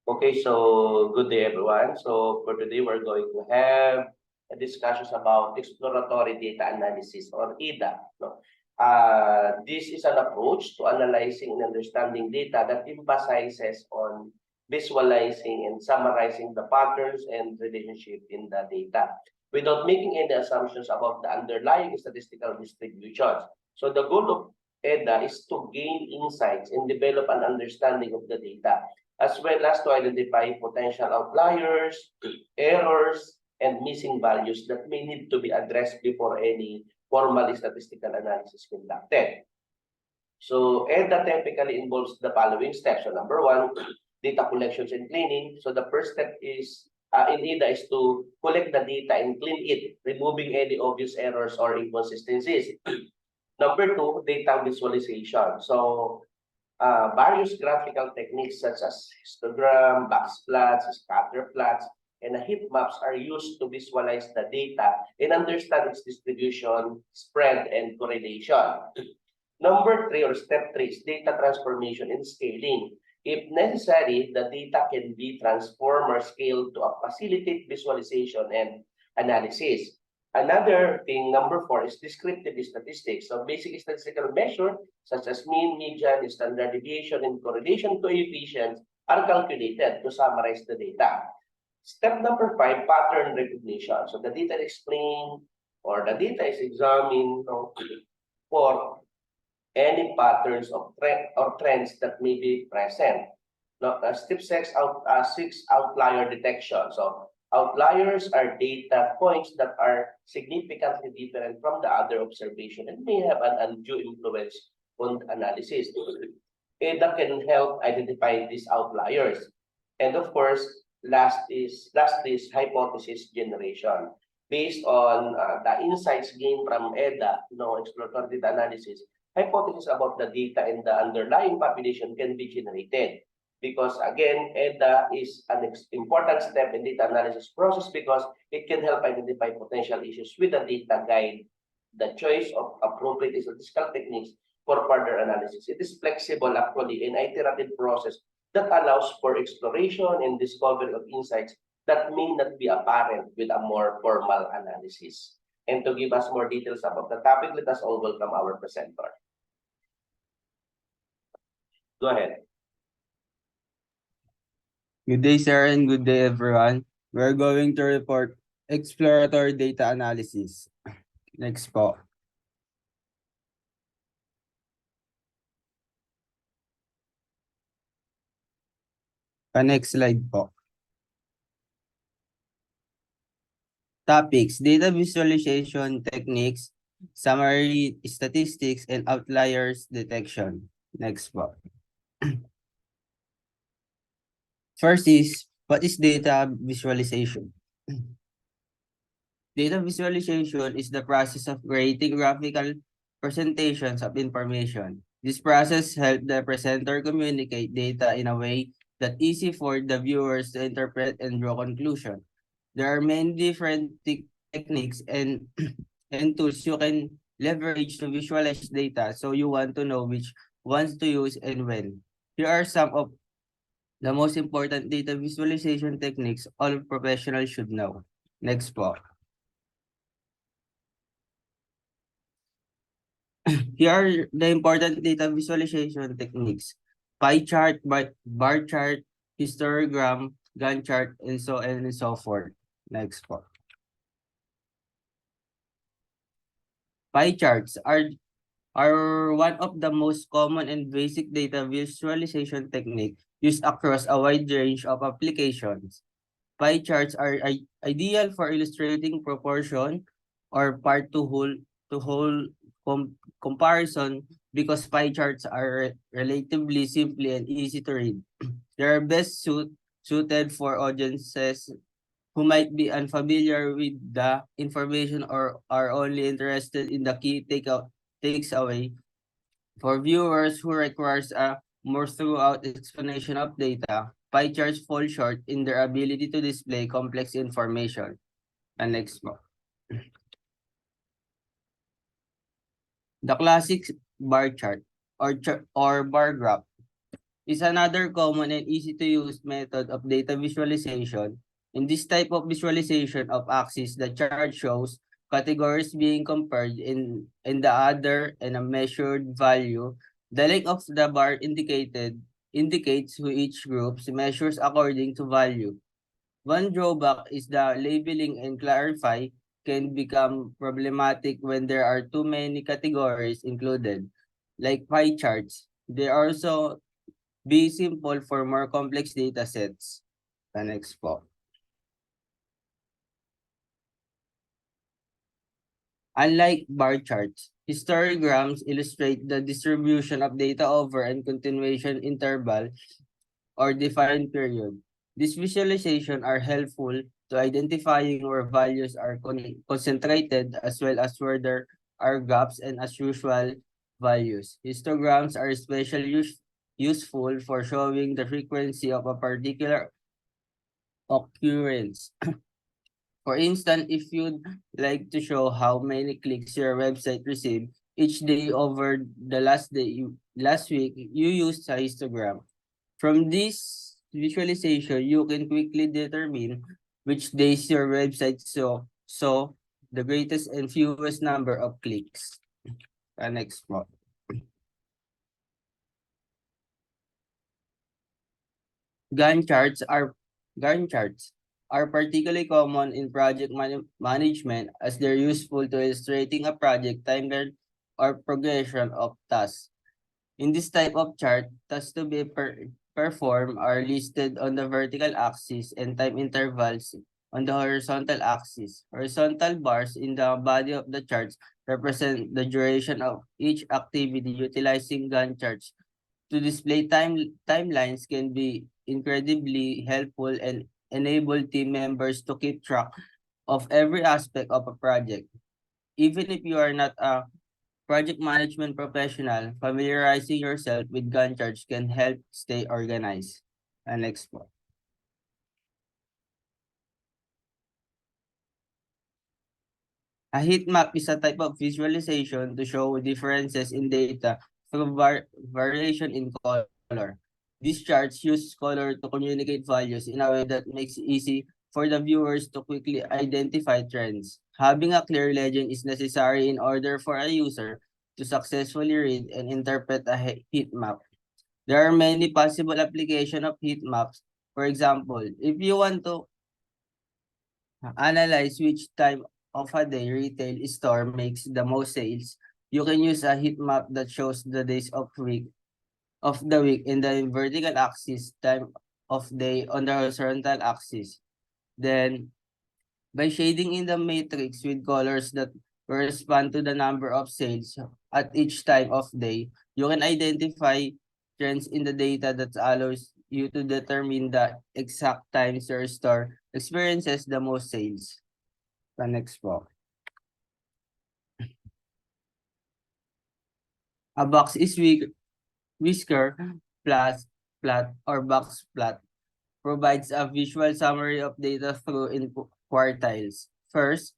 Okay, so good day, everyone. So for today, we're going to have a discussion about exploratory data analysis or EDA. No? This is an approach to analyzing and understanding data that emphasizes on visualizing and summarizing the patterns and relationship in the data without making any assumptions about the underlying statistical distributions. So the goal of EDA is to gain insights and develop an understanding of the data, as well as to identify potential outliers, errors, and missing values that may need to be addressed before any formal statistical analysis conducted. So EDA typically involves the following steps. So number one, data collections and cleaning. So the first step is in EDA is to collect the data and clean it, removing any obvious errors or inconsistencies. Number two, data visualization. So various graphical techniques such as histogram, box plots, scatter plots, and heat maps are used to visualize the data and understand its distribution, spread, and correlation. Number three, or step three, is data transformation and scaling. If necessary, the data can be transformed or scaled to facilitate visualization and analysis. Another thing, number four, is descriptive statistics. So basic statistical measures such as mean, median, standard deviation, and correlation coefficients are calculated to summarize the data. Step number five, pattern recognition. So the data is explained or the data is examined for any patterns of trends that may be present. Now, step six, outlier detection. So outliers are data points that are significantly different from the other observation and may have an undue influence on analysis. That can help identify these outliers. And of course, last is hypothesis generation. Based on the insights gained from EDA, exploratory data analysis, hypothesis about the data and the underlying population can be generated. Because again, EDA is an important step in data analysis process because it can help identify potential issues with the data, guide the choice of appropriate statistical techniques for further analysis. It is flexible, actually, an iterative process that allows for exploration and discovery of insights that may not be apparent with a more formal analysis. And to give us more details about the topic, let us all welcome our presenter. Go ahead. Good day, sir, and good day, everyone. We're going to report exploratory data analysis. Next po. Next slide po. Topics: data visualization techniques, summary statistics, and outliers detection. Next po. First is, what is data visualization? Data visualization is the process of creating graphical presentations of information. This process helps the presenter communicate data in a way that easy for the viewers to interpret and draw conclusions. There are many different techniques and tools you can leverage to visualize data, so you want to know which ones to use and when. Here are some of the most important data visualization techniques all professionals should know. Next po. Here are the important data visualization techniques: pie chart, bar chart, histogram, Gantt chart, and so forth. Next po. Pie charts are one of the most common and basic data visualization technique used across a wide range of applications. Pie charts are ideal for illustrating proportion or part to whole comparison because pie charts are relatively simple and easy to read. They are best suited for audiences who might be unfamiliar with the information or are only interested in the key takes away. For viewers who requires a more thorough explanation of data, pie charts fall short in their ability to display complex information. And next mo. The classic bar chart or bar graph is another common and easy to use method of data visualization. In this type of visualization of axis, the chart shows categories being compared in the other and a measured value. The length of the bar indicates who each group measures according to value. One drawback is the labeling and clarify can become problematic when there are too many categories included, like pie charts. They also be simple for more complex data sets. The next po. Unlike bar charts, histograms illustrate the distribution of data over and continuation interval or defined period. These visualization are helpful to identifying where values are concentrated as well as where there are gaps and as usual values. Histograms are especially useful for showing the frequency of a particular occurrence. For instance, if you'd like to show how many clicks your website received each day over the last week, you use a histogram. From this visualization, you can quickly determine which days your website saw the greatest and fewest number of clicks. Next po. Gantt charts are Gantt charts are particularly common in project management as they're useful to illustrating a project timeline or progression of tasks. In this type of chart, tasks to be performed are listed on the vertical axis and time intervals on the horizontal axis. Horizontal bars in the body of the charts represent the duration of each activity. Utilizing Gantt charts to display timelines can be incredibly helpful and enable team members to keep track of every aspect of a project. Even if you are not a project management professional, familiarizing yourself with Gantt charts can help stay organized. Next po. A heat map is a type of visualization to show differences in data through variation in color. These charts use color to communicate values in a way that makes it easy for the viewers to quickly identify trends. Having a clear legend is necessary in order for a user to successfully read and interpret a heat map. There are many possible applications of heat maps. For example, if you want to analyze which time of a day retail store makes the most sales, you can use a heat map that shows the days of the week in the vertical axis, time of day on the horizontal axis. Then, by shading in the matrix with colors that correspond to the number of sales at each time of day, you can identify trends in the data that allows you to determine the exact times your store experiences the most sales. The next po. A box is whisker plus plot or box plot provides a visual summary of data through in quartiles. First,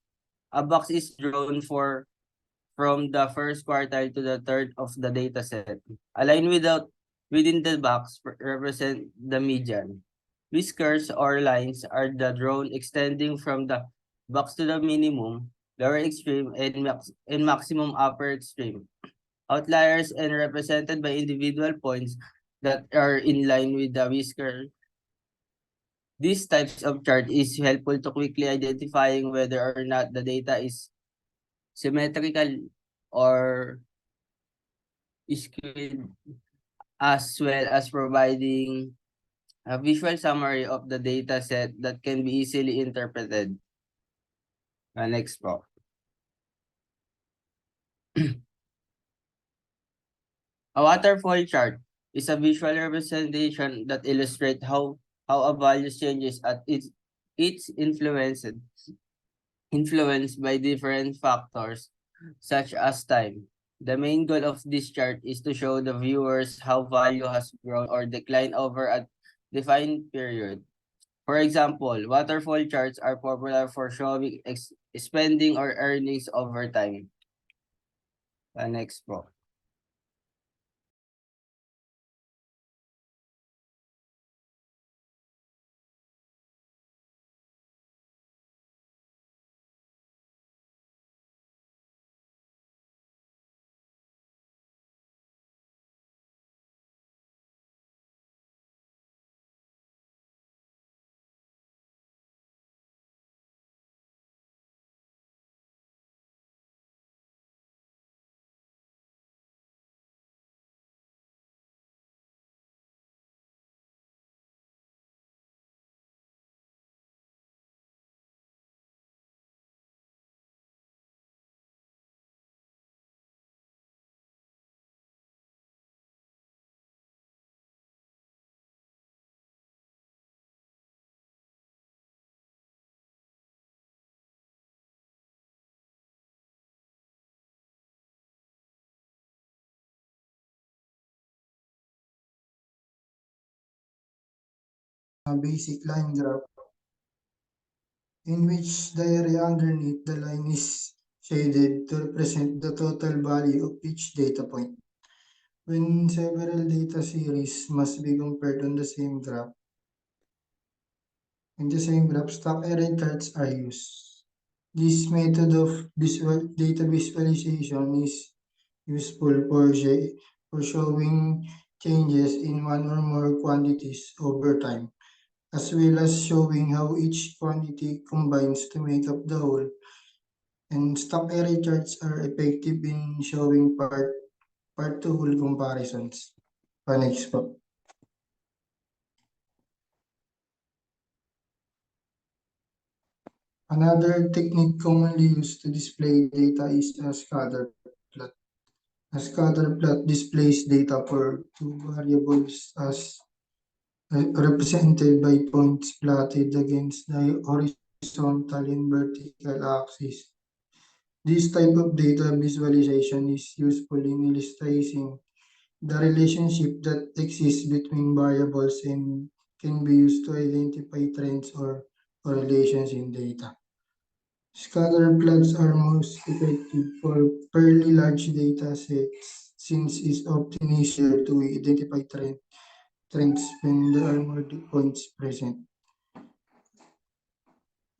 a box is drawn from the first quartile to the third of the data set. A line within the box represent the median. Whiskers or lines are the drawn extending from the box to the minimum, lower extreme, and maximum upper extreme. Outliers and represented by individual points that are in line with the whisker. These types of chart is helpful to quickly identifying whether or not the data is symmetrical or skewed, as well as providing a visual summary of the data set that can be easily interpreted. Next po. A waterfall chart is a visual representation that illustrates how a value changes at its influenced by different factors such as time. The main goal of this chart is to show the viewers how value has grown or declined over a defined period. For example, waterfall charts are popular for showing spending or earnings over time. Next po. a basic line graph in which the area underneath the line is shaded to represent the total value of each data point. When several data series must be compared on the same graph, in the same graph, stock array charts are used. This method of data visualization is useful for showing changes in one or more quantities over time, as well as showing how each quantity combines to make up the whole. And stock array charts are effective in showing part to whole comparisons. Next po. Another technique commonly used to display data is a scatter plot. A scatter plot displays data for two variables as represented by points plotted against the horizontal and vertical axis. This type of data visualization is useful in illustrating the relationship that exists between variables and can be used to identify trends or correlations in data. Scatter plots are most effective for fairly large data sets since it's often easier to identify trends when there are more points present.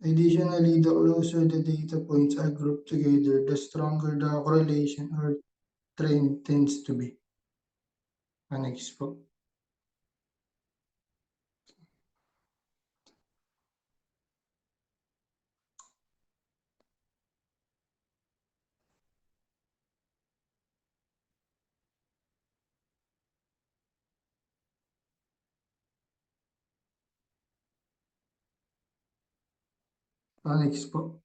Additionally, the closer the data points are grouped together, the stronger the correlation or trend tends to be. Next po. Next po.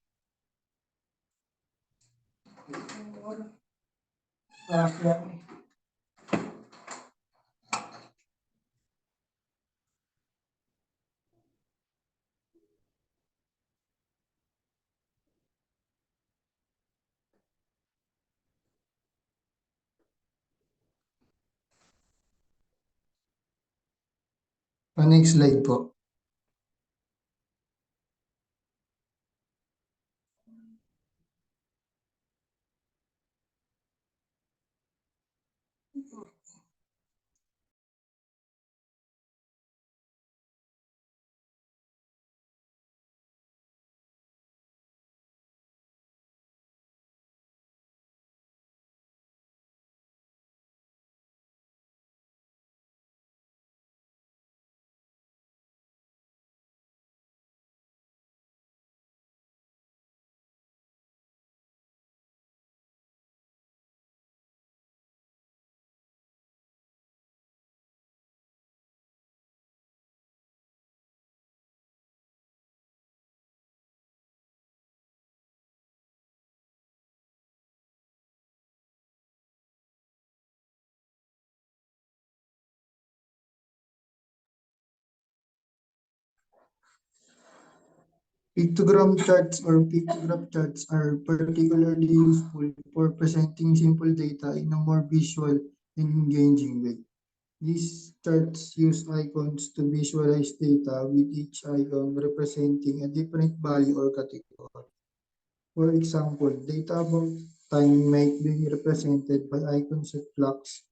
Next slide po. Pictogram charts or pictograph charts are particularly useful for presenting simple data in a more visual and engaging way. These charts use icons to visualize data with each icon representing a different value or category. For example, data about time might be represented by icons of clocks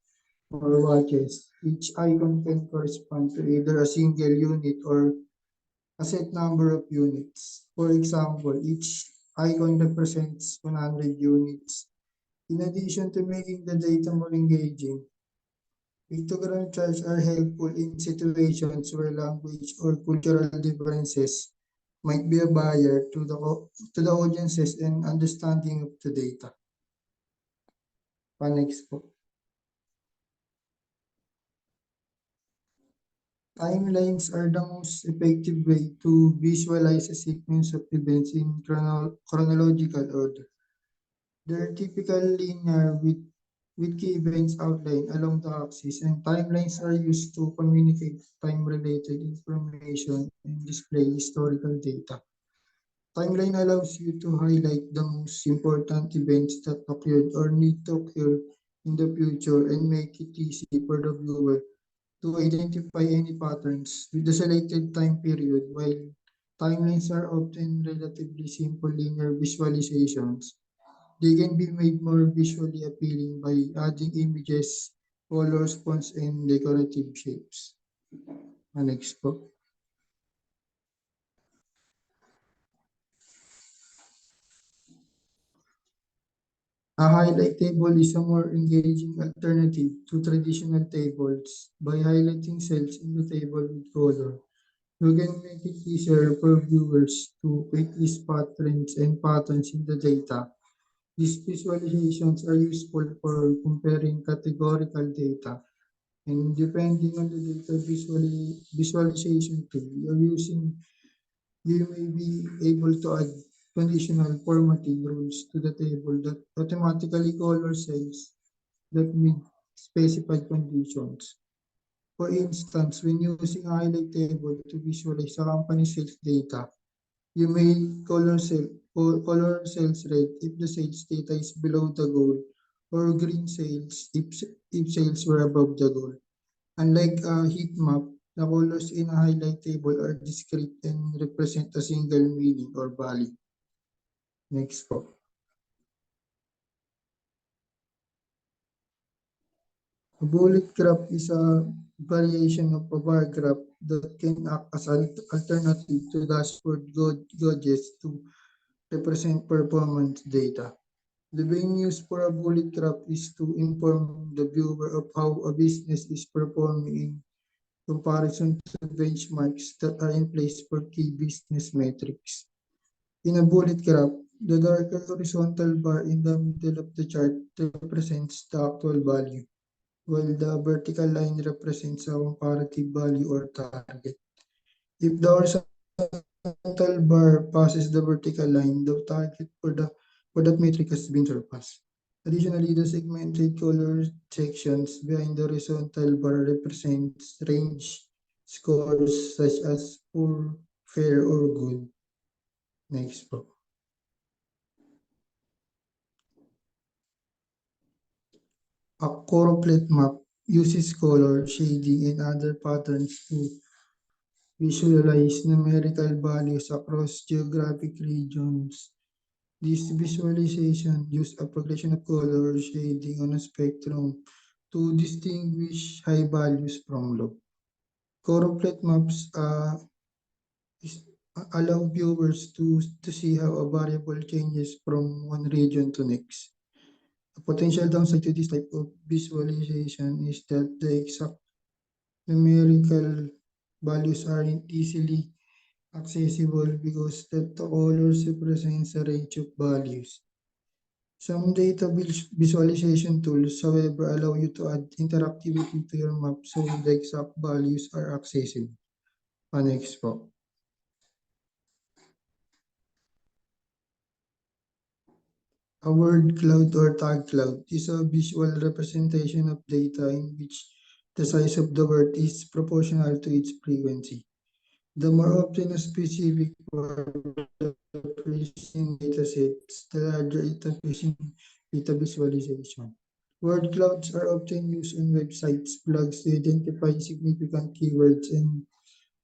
or watches. Each icon can correspond to either a single unit or a set number of units. For example, each icon represents 100 units. In addition to making the data more engaging, pictogram charts are helpful in situations where language or cultural differences might be a barrier to the audiences and understanding of the data. Next po. Timelines are the most effective way to visualize a sequence of events in chronological order. They're typically linear with key events outlined along the axis, and timelines are used to communicate time-related information and display historical data. Timeline allows you to highlight the most important events that occurred or need to occur in the future and make it easy for the viewer to identify any patterns with the selected time period. While timelines are often relatively simple linear visualizations, they can be made more visually appealing by adding images, colors, fonts, and decorative shapes. Next po. A highlight table is a more engaging alternative to traditional tables. By highlighting cells in the table with color, you can make it easier for viewers to quickly spot trends and patterns in the data. These visualizations are useful for comparing categorical data, and depending on the data visualization tool you're using, you may be able to add conditional formatting rules to the table that automatically color cells that meet specified conditions. For instance, when using a highlight table to visualize a company's sales data, you may color cells red if the sales data is below the goal, or green cells if sales were above the goal. Unlike a heat map, the colors in a highlight table are discrete and represent a single meaning or value. Next po. A bullet graph is a variation of a bar graph that can act as an alternative to dashboard gauges to represent performance data. The main use for a bullet graph is to inform the viewer of how a business is performing in comparison to benchmarks that are in place for key business metrics. In a bullet graph, the darker horizontal bar in the middle of the chart represents the actual value, while the vertical line represents a comparative value or target. If the horizontal bar passes the vertical line, the target for that metric has been surpassed. Additionally, the segmented color sections behind the horizontal bar represents range scores such as poor, fair, or good. Next po. A choropleth map uses color, shading, and other patterns to visualize numerical values across geographic regions. This visualization uses a progression of color shading on a spectrum to distinguish high values from low. Choropleth maps allow viewers to see how a variable changes from one region to next. A potential downside to this type of visualization is that the exact numerical values aren't easily accessible because the colors represents a range of values. Some data visualization tools, however, allow you to add interactivity to your map so the exact values are accessible. Next po. A word cloud or tag cloud is a visual representation of data in which the size of the word is proportional to its frequency. The more often a specific word appears in datasets, the larger it appears in data visualization. Word clouds are often used on websites, blogs to identify significant keywords and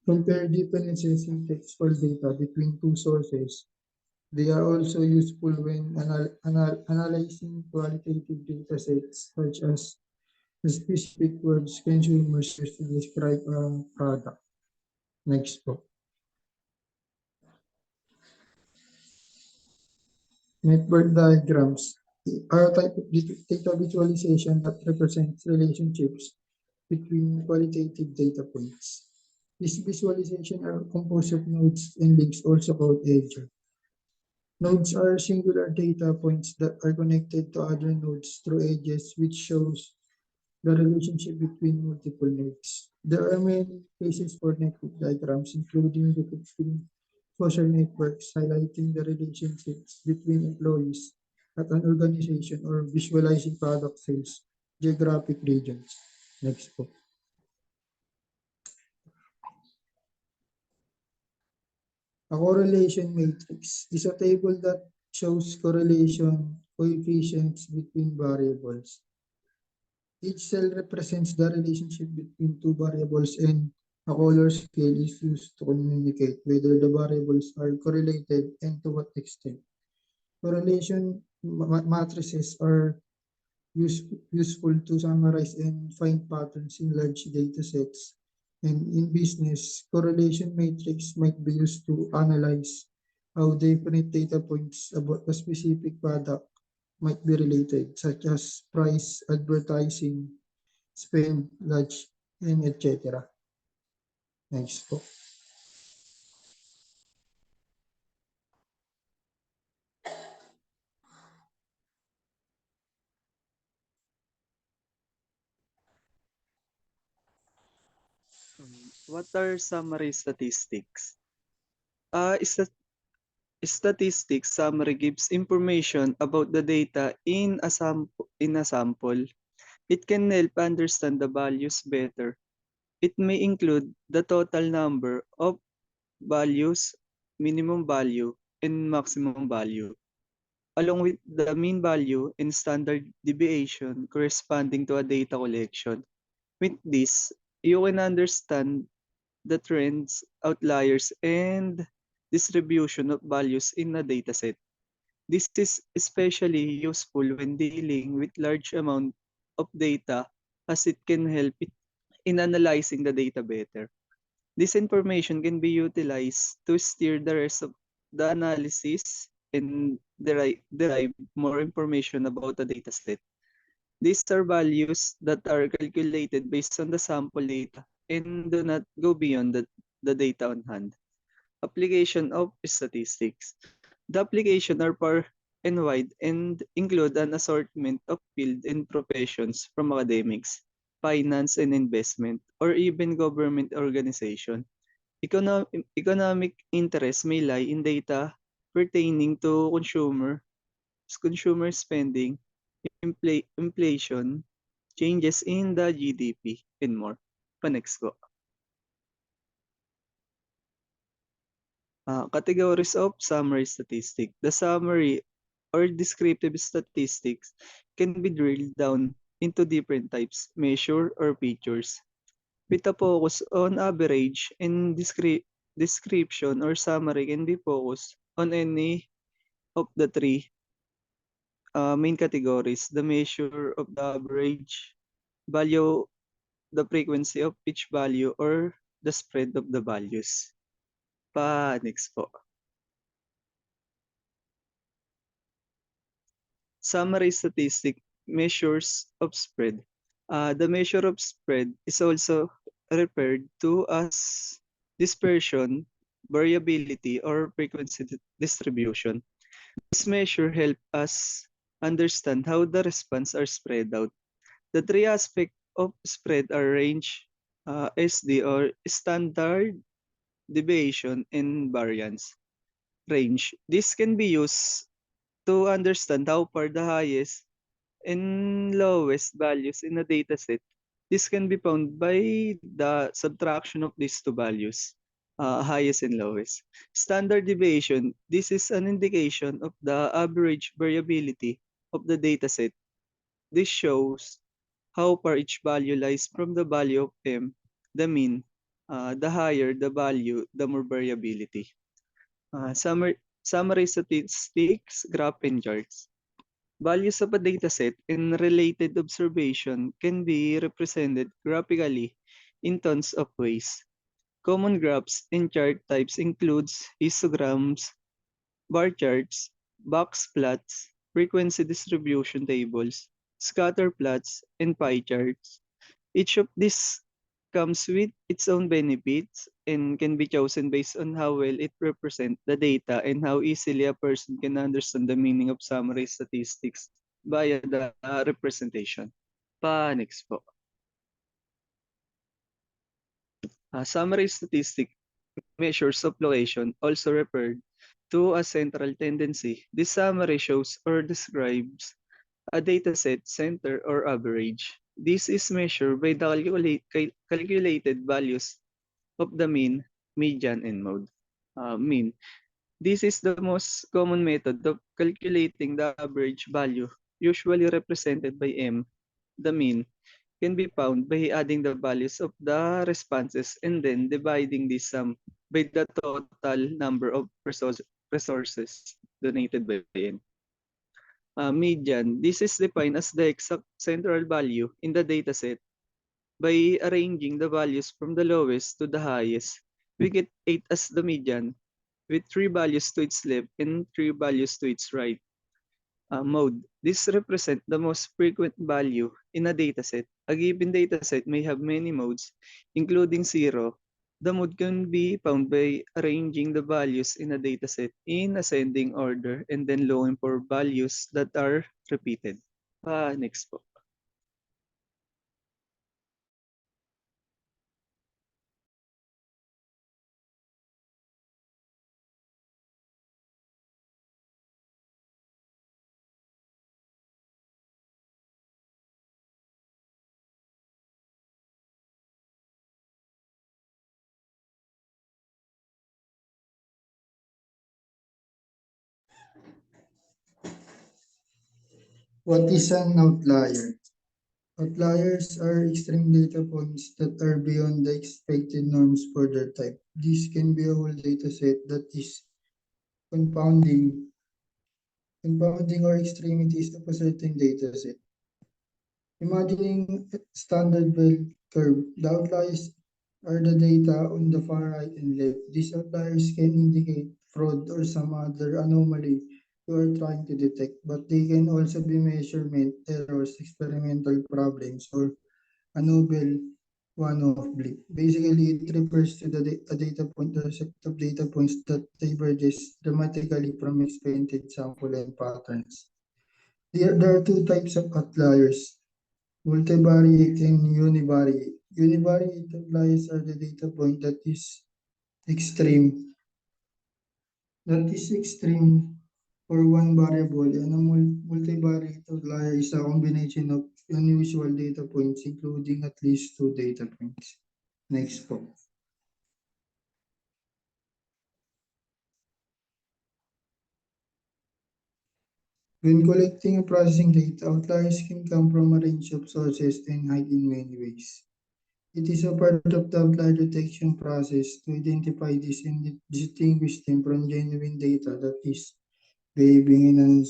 compare differences in text or data between two sources. They are also useful when analyzing qualitative data sets, such as the specific words consumers use to describe a product. Next po. Network diagrams are a type of data visualization that represents relationships between qualitative data points. These visualizations are composed of nodes and links, also called edges. Nodes are singular data points that are connected to other nodes through edges, which shows the relationship between multiple nodes. There are many cases for network diagrams, including depicting social networks, highlighting the relationships between employees at an organization, or visualizing product sales, geographic regions. Next po. A correlation matrix is a table that shows correlation coefficients between variables. Each cell represents the relationship between two variables, and a color scale is used to communicate whether the variables are correlated and to what extent. Correlation matrices are useful to summarize and find patterns in large data sets. And in business, correlation matrix might be used to analyze how different data points about a specific product might be related, such as price, advertising, spend, large, and etc. Next po. What are summary statistics? Statistics summary gives information about the data in a sample. It can help understand the values better. It may include the total number of values, minimum value, and maximum value, along with the mean value and standard deviation corresponding to a data collection. With this, you can understand the trends, outliers, and distribution of values in a dataset. This is especially useful when dealing with large amount of data as it can help in analyzing the data better. This information can be utilized to steer the rest of the analysis and derive more information about the dataset. These are values that are calculated based on the sample data and do not go beyond the data on hand. Application of statistics. The application are far and wide and include an assortment of fields and professions from academics, finance and investment, or even government organization. Economic interests may lie in data pertaining to consumer spending, inflation, changes in the GDP, and more. Next ko. Categories of summary statistics. The summary or descriptive statistics can be drilled down into different types, measure, or features. With a focus on average and description or summary can be focused on any of the three main categories: the measure of the average, value, the frequency of each value, or the spread of the values. Next po. Summary statistic measures of spread. The measure of spread is also referred to as dispersion, variability, or frequency distribution. This measure helps us understand how the response are spread out. The three aspects of spread are range, SD or standard deviation, and variance. Range. This can be used to understand how far the highest and lowest values in a dataset. This can be found by the subtraction of these two values, highest and lowest. Standard deviation. This is an indication of the average variability of the dataset. This shows how far each value lies from the value of m, the mean. The higher the value, the more variability. Summary statistics, graph, and charts. Values of a dataset and related observation can be represented graphically in tons of ways. Common graphs and chart types includes histograms, bar charts, box plots, frequency distribution tables, scatter plots, and pie charts. Each of these comes with its own benefits and can be chosen based on how well it represents the data and how easily a person can understand the meaning of summary statistics via the representation. Next po. Summary statistic measures of location, also referred to as central tendency. This summary shows or describes a dataset center or average. This is measured by the calculated values of the mean, median, and mode. Mean. This is the most common method of calculating the average value, usually represented by m. the mean, can be found by adding the values of the responses and then dividing this sum by the total number of resources donated by N. Median, this is defined as the exact central value in the dataset. By arranging the values from the lowest to the highest, we get 8 as the median, with 3 values to its left and 3 values to its right. Mode. This represents the most frequent value in a dataset. A given dataset may have many modes, including 0. The mode can be found by arranging the values in a dataset in ascending order and then looking for values that are repeated. Next po. What is an outlier? Outliers are extreme data points that are beyond the expected norms for their type. This can be a whole data set that is confounding, confounding or extremities of a certain data set. Imagining a standard bell curve, the outliers are the data on the far right and left. These outliers can indicate fraud or some other anomaly you are trying to detect, but they can also be measurement errors, experimental problems, or a novel one-off blip. Basically, it refers to a data point or a set of data points that diverges dramatically from expected sample and patterns. There are two types of outliers, multivariate and univariate. Univariate outliers are the data point extreme, that is extreme for one variable, and a multivariate outlier is a combination of unusual data points, including at least two data points. Next po. When collecting and processing data, outliers can come from a range of sources and hide in many ways. It is a part of the outlier detection process to identify this and distinguish them from genuine data that is behaving in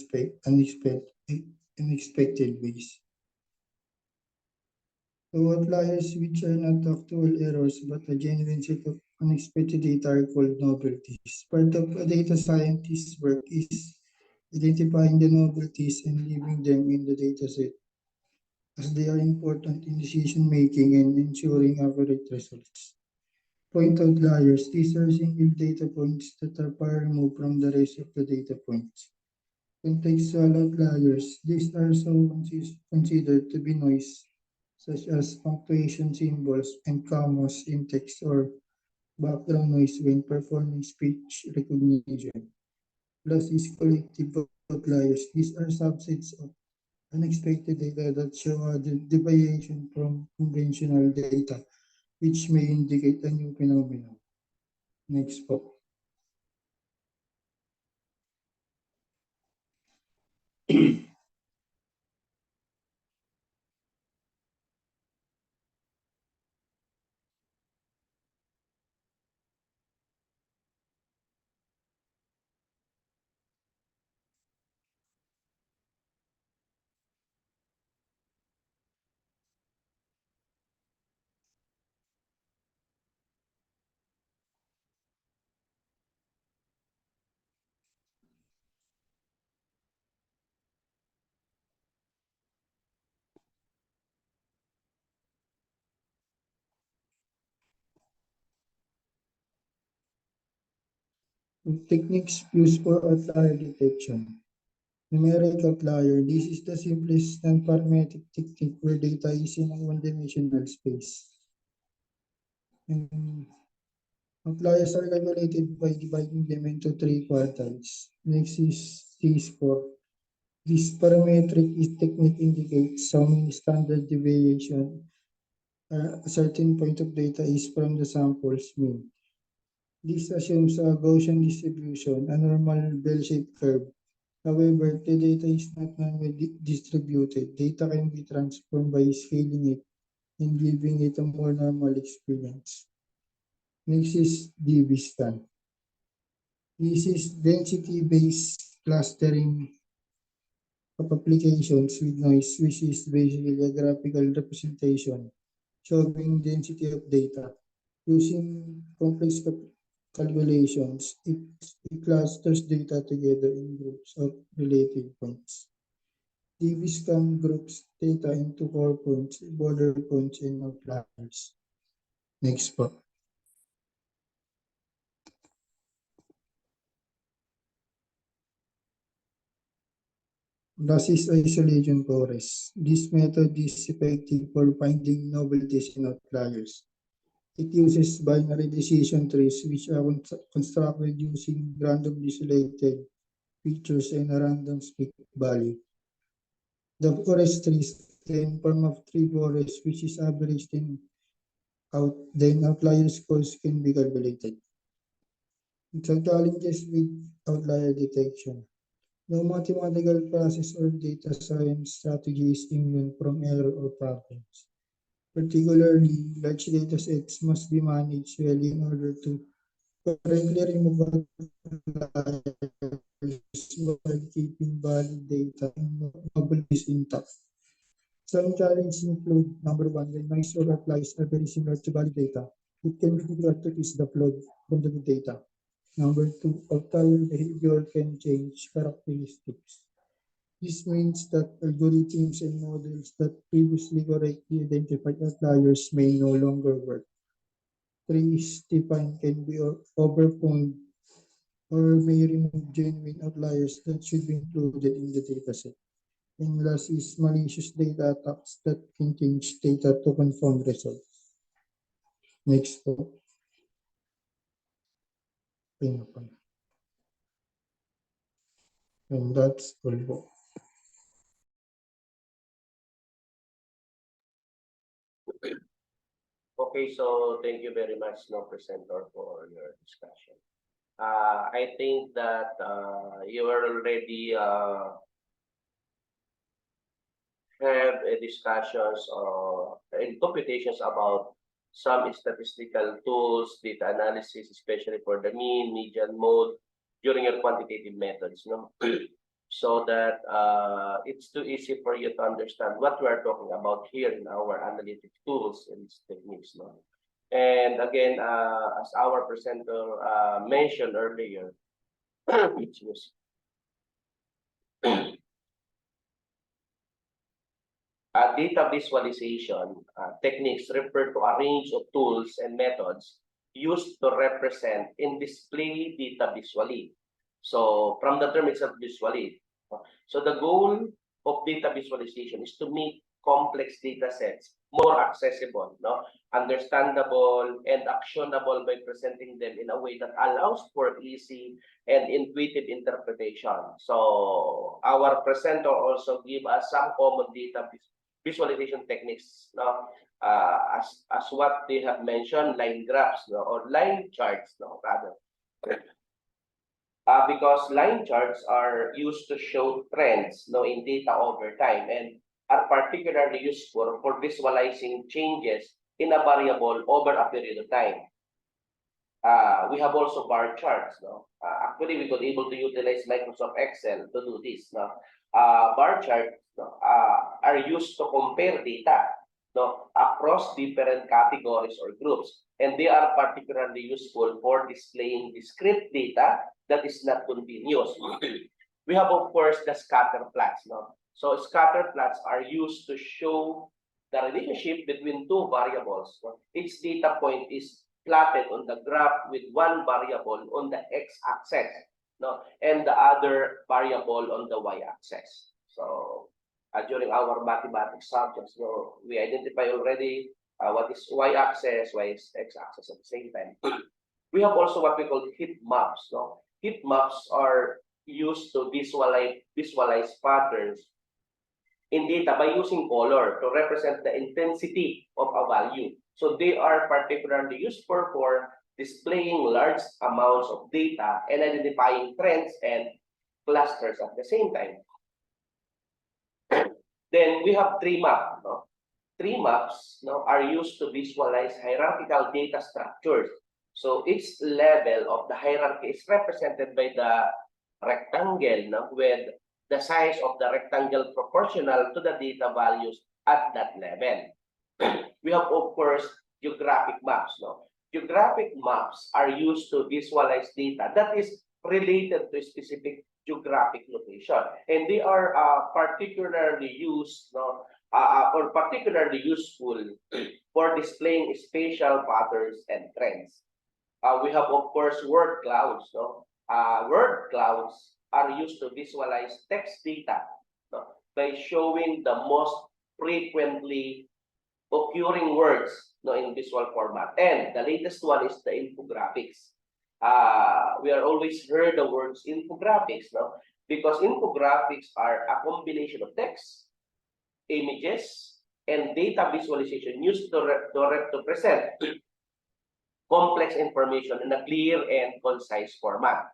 unexpected ways. So outliers which are not actual errors but a genuine set of unexpected data are called novelties. Part of a data scientist's work is identifying the novelties and leaving them in the dataset, as they are important in decision making and ensuring accurate results. Point outliers. These are single data points that are far removed from the rest of the data points. Contextual outliers. These are considered to be noise, such as punctuation symbols and commas in text or background noise when performing speech recognition. Plus is collective outliers. These are subsets of unexpected data that show a deviation from conventional data, which may indicate a new phenomenon. Next po. Techniques used for outlier detection. Numeric outlier. This is the simplest non-parametric technique where data is in a one-dimensional space. And outliers are calculated by dividing them into three quartiles. Next is T-score. This parametric technique indicates how many standard deviation a certain point of data is from the sample's mean. This assumes a Gaussian distribution, a normal bell-shaped curve. However, the data is not normally distributed. Data can be transformed by scaling it and giving it a more normal experience. Next is DB-scan. This is density-based clustering of applications with noise, which is basically a graphical representation showing density of data. Using complex calculations, it clusters data together in groups of related points. DB-scan groups data into core points, border points, and outliers. Next po. Losses isolation cores. This method is effective for finding novelties in outliers. It uses binary decision trees which are constructed using randomly selected features and a random peak value. The forest trees then form of tree forest which is averaged in out, then outlier scores can be calculated. The challenges with outlier detection. No mathematical process or data science strategy is immune from error or problems. Particularly, large data sets must be managed well in order to correctly remove outliers while keeping valid data and novelties intact. Some challenges include number one, when noise or outliers are very similar to valid data, it can be difficult to tease the flow from the good data. Number two, outlier behavior can change characteristics. This means that algorithms and models that previously correctly identified outliers may no longer work. Three, Stefan can be overformed or may remove genuine outliers that should be included in the dataset. And last is malicious data attacks that can change data to conform results. Next po. And that's all po. Okay, so thank you very much, no presenter, for your discussion. I think that you are already have discussions and computations about some statistical tools, data analysis, especially for the mean, median, mode during your quantitative methods, no? So that it's too easy for you to understand what we are talking about here in our analytic tools and techniques, no? And again, as our presenter mentioned earlier, excuse data visualization techniques refer to a range of tools and methods used to represent and display data visually. So from the term itself, visually. So the goal of data visualization is to make complex data sets more accessible, no, understandable, and actionable by presenting them in a way that allows for easy and intuitive interpretation. So our presenter also give us some common data visualization techniques, no, as what they have mentioned, line graphs, no, or line charts, no, rather. Because line charts are used to show trends, no, in data over time and are particularly useful for visualizing changes in a variable over a period of time. We have also bar charts, no. Actually, we could able to utilize Microsoft Excel to do this, no. Bar charts, no, are used to compare data, no, across different categories or groups, and they are particularly useful for displaying discrete data that is not continuous. We have, of course, the scatter plots, no. So scatter plots are used to show the relationship between two variables, no? Each data point is plotted on the graph with one variable on the x-axis, no, and the other variable on the y-axis. So during our mathematics subjects, no, we identify already what is y-axis, what is x-axis at the same time. We have also what we call heat maps, no. Heat maps are used to visualize patterns in data by using color to represent the intensity of a value. So they are particularly useful for displaying large amounts of data and identifying trends and clusters at the same time. Then we have tree map. No? Tree maps are used to visualize hierarchical data structures. So each level of the hierarchy is represented by the rectangle with the size of the rectangle proportional to the data values at that level. We have, of course, geographic maps. Geographic maps are used to visualize data that is related to a specific geographic location, and they are particularly used or particularly useful for displaying spatial patterns and trends. We have, of course, word clouds. Word clouds are used to visualize text data by showing the most frequently occurring words in visual format. And the latest one is the infographics. We are always heard the words infographics, because infographics are a combination of text, images, and data visualization used to present complex information in a clear and concise format.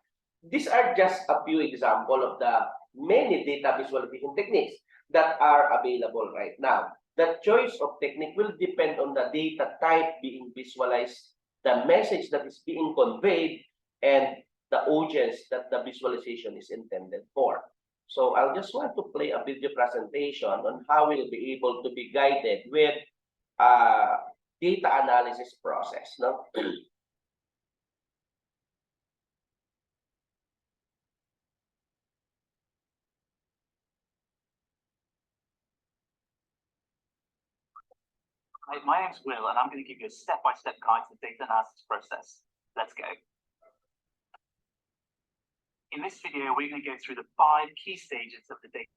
These are just a few examples of the many data visualization techniques that are available right now. The choice of technique will depend on the data type being visualized, the message that is being conveyed, and the audience that the visualization is intended for. So I'll just want to play a video presentation on how we'll be able to be guided with data analysis process. Hi, my name's Will, and I'm going to give you a step-by-step guide to the data analysis process. Let's go. In this video, we're going to go through the 5 key stages of the data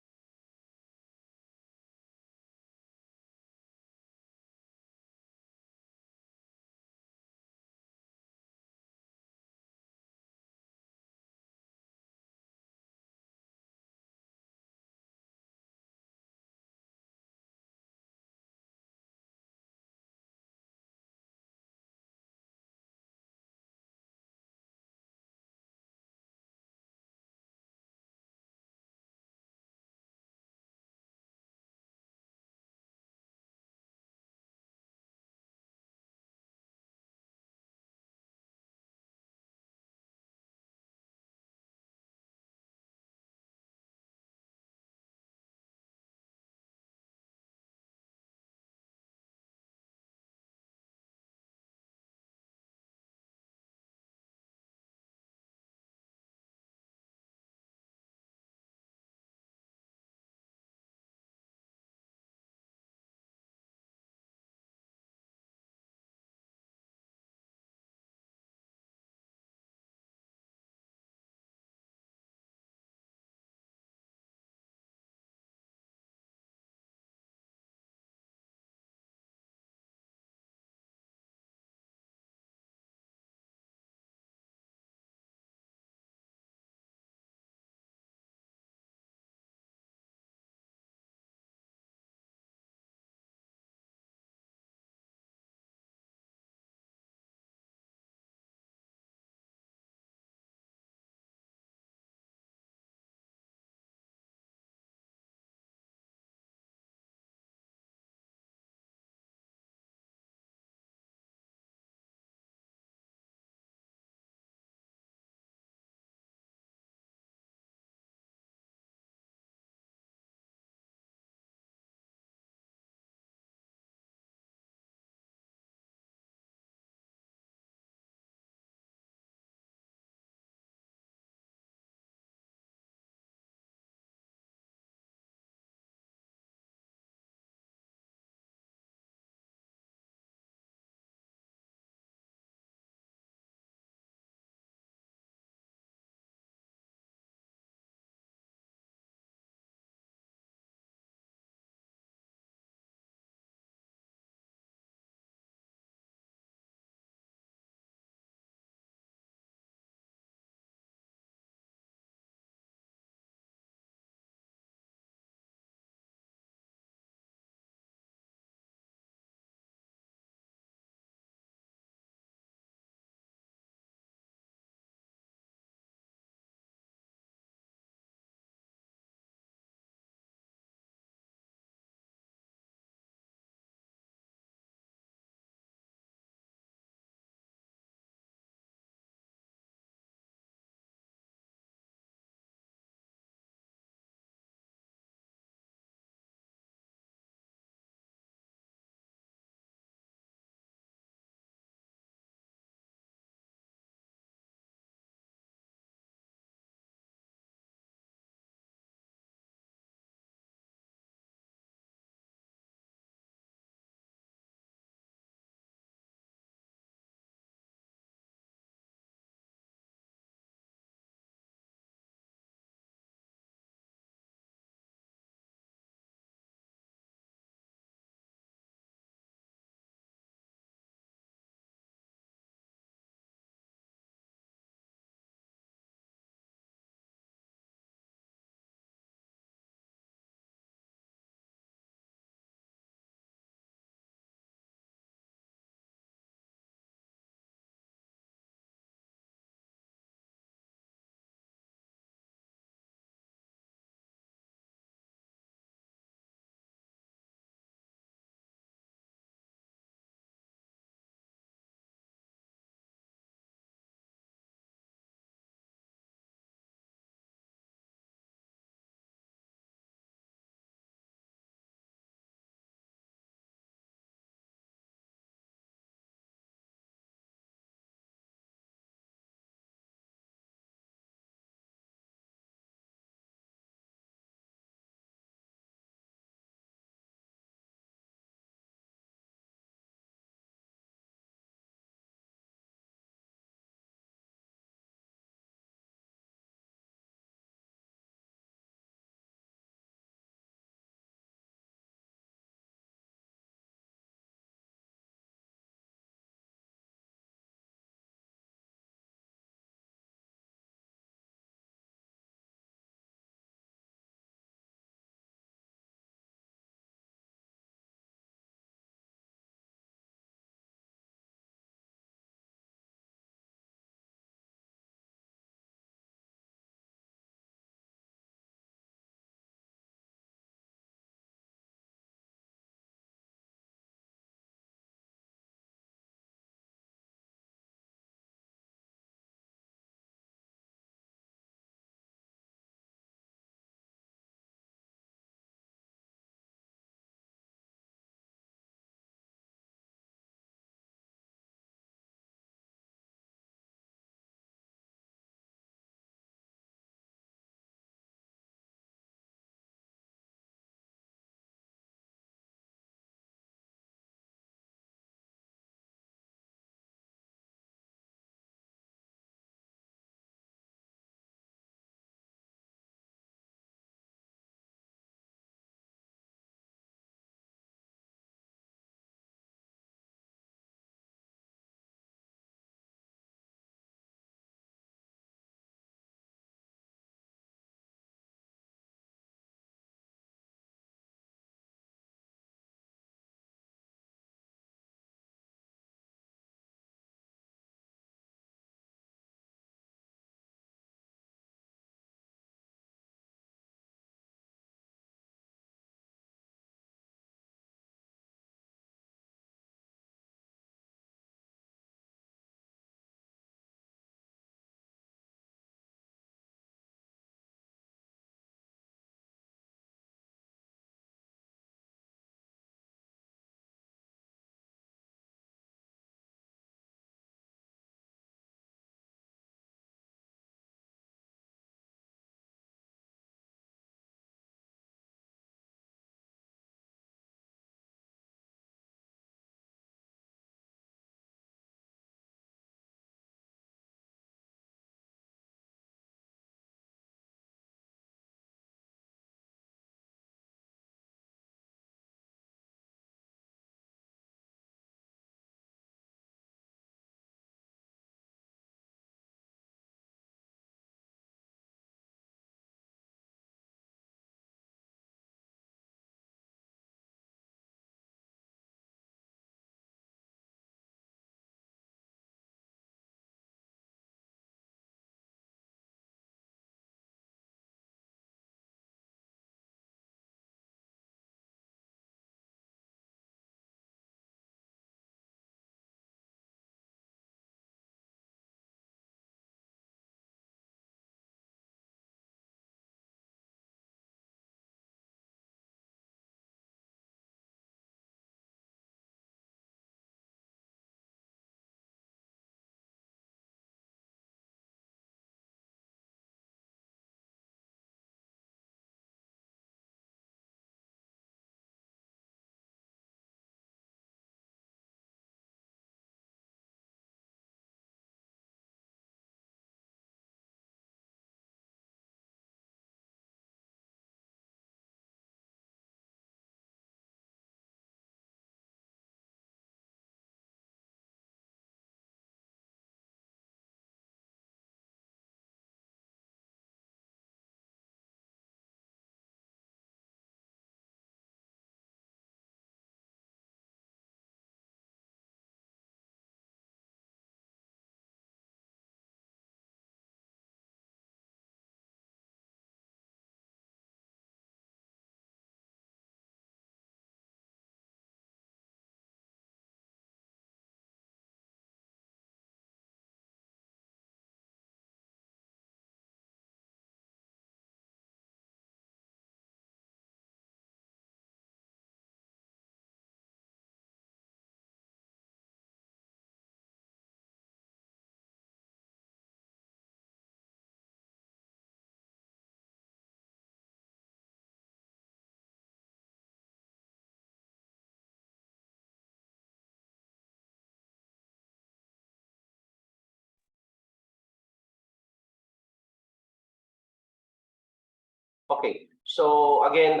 Okay, so again,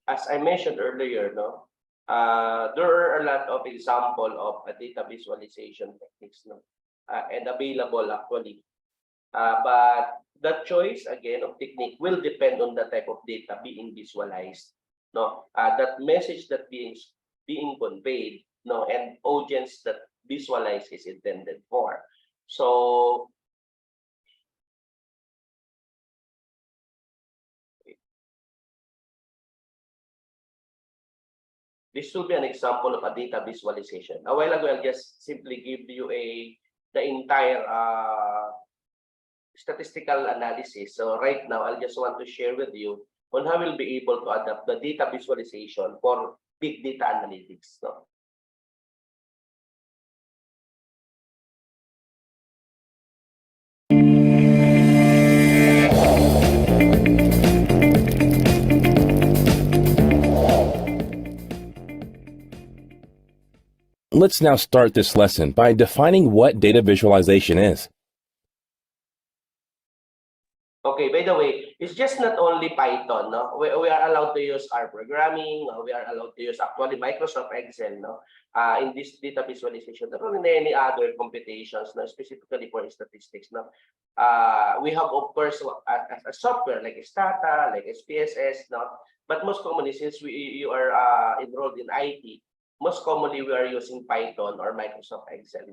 as I mentioned earlier, there are a lot of example of data visualization techniques, and available actually. But the choice again of technique will depend on the type of data being visualized, that message that being conveyed, and audience that visualize is intended for. So this will be an example of a data visualization. A while ago, I'll just simply give you the entire statistical analysis. So right now, I'll just want to share with you on how we'll be able to adapt the data visualization for big data analytics. Let's now start this lesson by defining what data visualization is. Okay, by the way, it's just not only Python, We are allowed to use R programming, we are allowed to use actually Microsoft Excel, in this data visualization. There are many other computations, specifically for statistics, we have, of course, a software like Stata, like SPSS, but most commonly, since you are enrolled in IT, most commonly we are using Python or Microsoft Excel,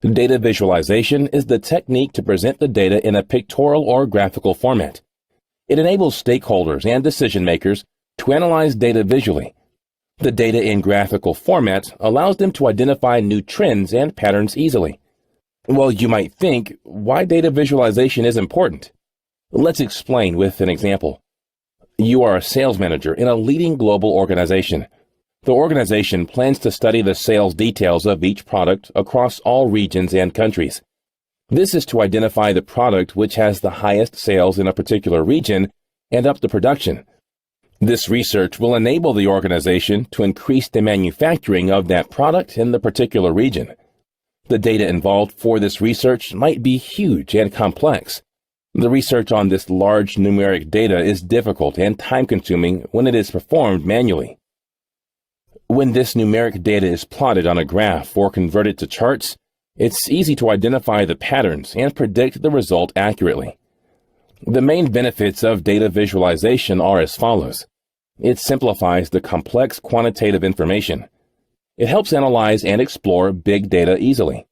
Data visualization is the technique to present the data in a pictorial or graphical format. It enables stakeholders and decision makers to analyze data visually. The data in graphical format allows them to identify new trends and patterns easily. Well, you might think, why data visualization is important? Let's explain with an example. You are a sales manager in a leading global organization. The organization plans to study the sales details of each product across all regions and countries. This is to identify the product which has the highest sales in a particular region and up the production. This research will enable the organization to increase the manufacturing of that product in the particular region. The data involved for this research might be huge and complex. The research on this large numeric data is difficult and time-consuming when it is performed manually. When this numeric data is plotted on a graph or converted to charts, it's easy to identify the patterns and predict the result accurately. The main benefits of data visualization are as follows. It simplifies the complex quantitative information. It helps analyze and explore big data easily.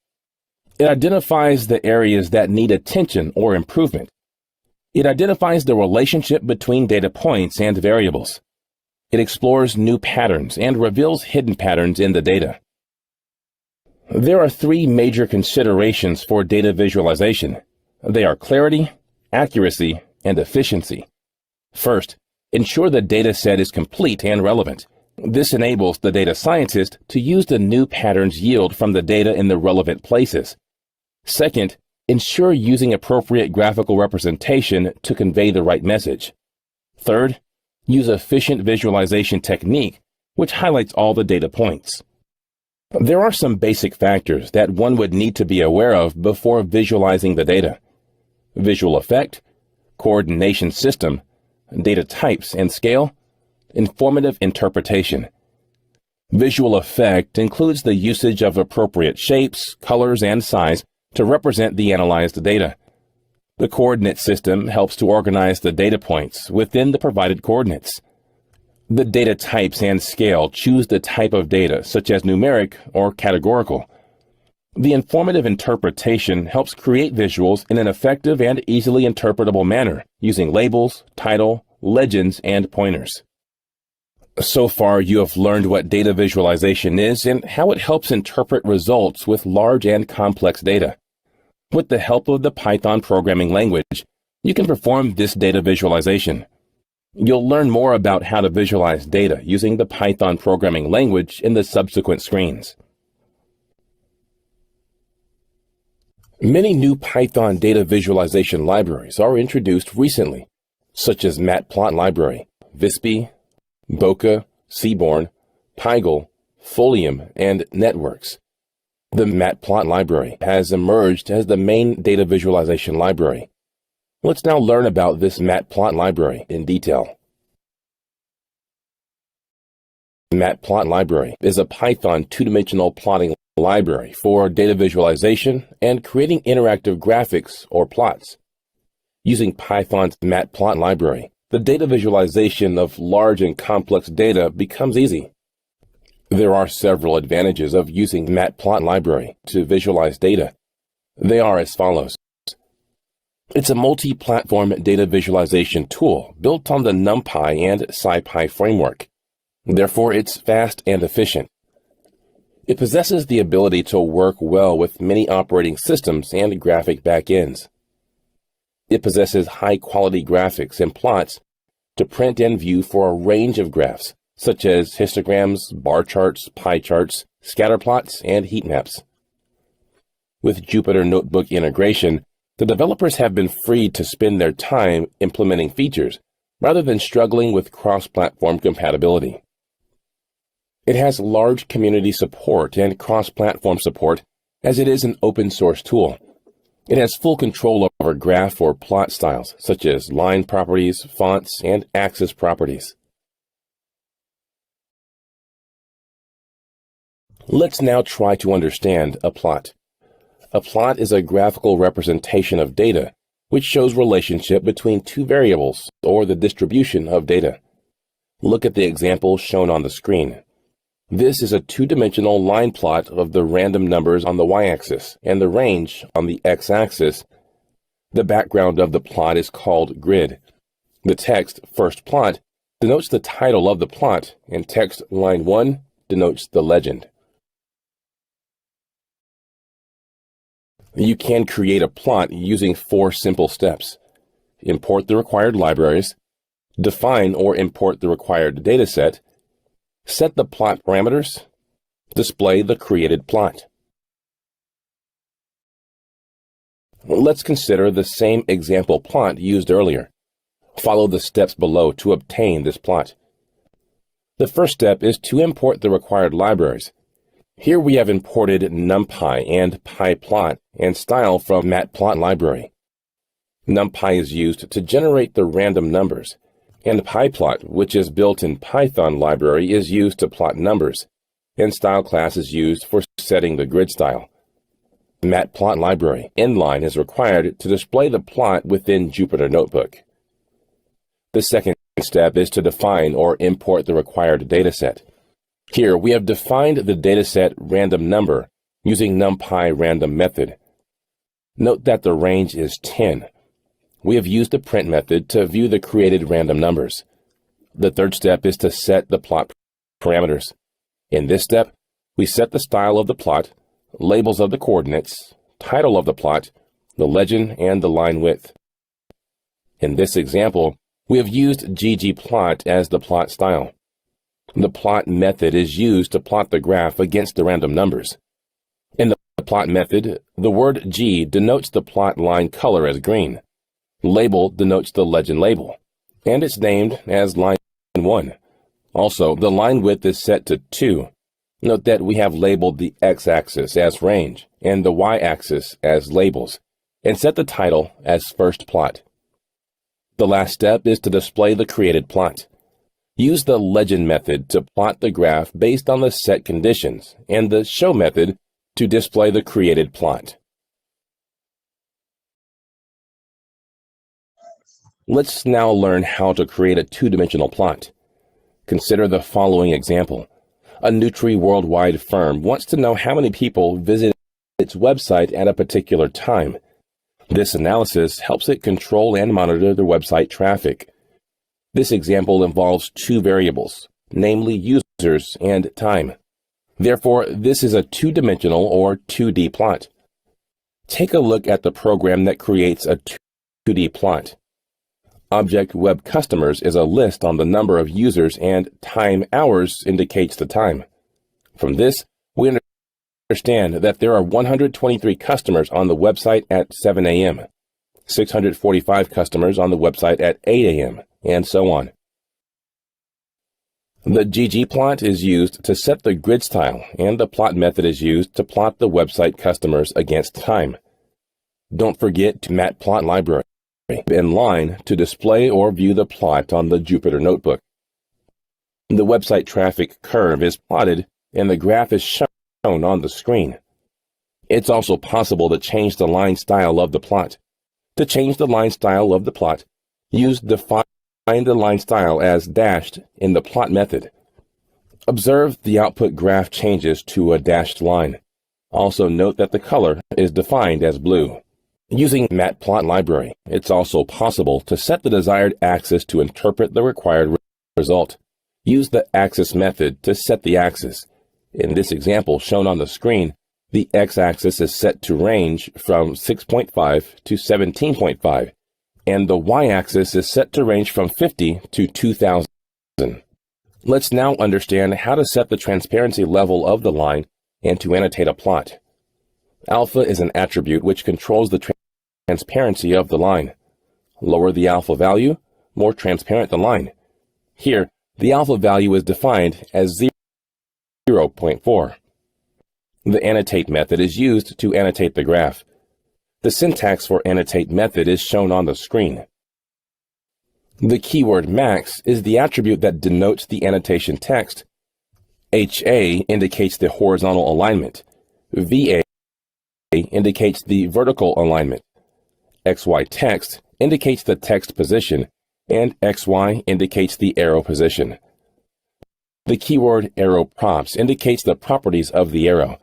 It identifies the areas that need attention or improvement. It identifies the relationship between data points and variables. It explores new patterns and reveals hidden patterns in the data. There are three major considerations for data visualization. They are clarity, accuracy, and efficiency. First, ensure the data set is complete and relevant. This enables the data scientist to use the new patterns yield from the data in the relevant places. Second, ensure using appropriate graphical representation to convey the right message. Third, use efficient visualization technique, which highlights all the data points. There are some basic factors that one would need to be aware of before visualizing the data. Visual effect, coordination system, data types and scale, informative interpretation. Visual effect includes the usage of appropriate shapes, colors, and size to represent the analyzed data. The coordinate system helps to organize the data points within the provided coordinates. The data types and scale choose the type of data, such as numeric or categorical. The informative interpretation helps create visuals in an effective and easily interpretable manner using labels, title, legends, and pointers. So far, you have learned what data visualization is and how it helps interpret results with large and complex data. With the help of the Python programming language, you can perform this data visualization. You'll learn more about how to visualize data using the Python programming language in the subsequent screens. Many new Python data visualization libraries are introduced recently, such as Matplot Library, Vispi, Bokeh, Seaborn, Pygel, Folium, and Networks. The Matplot library has emerged as the main data visualization library. Let's now learn about this matplot library in detail. Matplot library is a Python two-dimensional plotting library for data visualization and creating interactive graphics or plots. Using Python's matplot library, the data visualization of large and complex data becomes easy. There are several advantages of using matplot library to visualize data. They are as follows. It's a multi-platform data visualization tool built on the NumPy and SciPy framework. Therefore, it's fast and efficient. It possesses the ability to work well with many operating systems and graphic backends. It possesses high-quality graphics and plots to print and view for a range of graphs, such as histograms, bar charts, pie charts, scatter plots, and heat maps. With Jupyter Notebook integration, the developers have been freed to spend their time implementing features rather than struggling with cross-platform compatibility. It has large community support and cross-platform support as it is an open-source tool. It has full control over graph or plot styles such as line properties, fonts, and axis properties. Let's now try to understand a plot. A plot is a graphical representation of data which shows relationship between two variables or the distribution of data. Look at the example shown on the screen. This is a two-dimensional line plot of the random numbers on the y-axis and the range on the x-axis. The background of the plot is called grid. The text first plot denotes the title of the plot, and text line 1 denotes the legend. You can create a plot using 4 simple steps. Import the required libraries, define or import the required dataset, set the plot parameters, display the created plot. Let's consider the same example plot used earlier. Follow the steps below to obtain this plot. The first step is to import the required libraries. Here we have imported NumPy and PyPlot and style from matplot library. NumPy is used to generate the random numbers, and PyPlot, which is built in Python library, is used to plot numbers, and style class is used for setting the grid style. Matplot library inline is required to display the plot within Jupyter Notebook. The second step is to define or import the required dataset. Here we have defined the dataset random number using NumPy random method. Note that the range is 10. We have used the print method to view the created random numbers. The third step is to set the plot parameters. In this step, we set the style of the plot, labels of the coordinates, title of the plot, the legend, and the line width. In this example, we have used ggplot as the plot style. The plot method is used to plot the graph against the random numbers. In the plot method, the word G denotes the plot line color as green. Label denotes the legend label, and it's named as line 1. Also, the line width is set to 2. Note that we have labeled the x-axis as range and the y-axis as labels, and set the title as first plot. The last step is to display the created plot. Use the legend method to plot the graph based on the set conditions, and the show method to display the created plot. Let's now learn how to create a two-dimensional plot. Consider the following example. A Nutri worldwide firm wants to know how many people visit its website at a particular time. This analysis helps it control and monitor the website traffic. This example involves 2 variables, namely users and time. Therefore, this is a two-dimensional or 2D plot. Take a look at the program that creates a 2D plot. Object Web Customers is a list on the number of users, and time hours indicates the time. From this, we understand that there are 123 customers on the website at 7 a.m., 645 customers on the website at 8 a.m., and so on. The ggplot is used to set the grid style, and the plot method is used to plot the website customers against time. Don't forget matplot library. in line to display or view the plot on the Jupyter Notebook. The website traffic curve is plotted and the graph is shown on the screen. It's also possible to change the line style of the plot. To change the line style of the plot, use define the line style as dashed in the plot method. Observe the output graph changes to a dashed line. Also note that the color is defined as blue. Using Matplot library, it's also possible to set the desired axis to interpret the required result. Use the axis method to set the axis. In this example shown on the screen, the x-axis is set to range from 6.5 to 17.5, and the y-axis is set to range from 50 to 2000. Let's now understand how to set the transparency level of the line and to annotate a plot. Alpha is an attribute which controls the transparency of the line. Lower the alpha value, more transparent the line. Here, the alpha value is defined as 0.4. The annotate method is used to annotate the graph. The syntax for annotate method is shown on the screen. The keyword max is the attribute that denotes the annotation text. HA indicates the horizontal alignment. VA indicates the vertical alignment. XY text indicates the text position, and XY indicates the arrow position. The keyword arrow props indicates the properties of the arrow.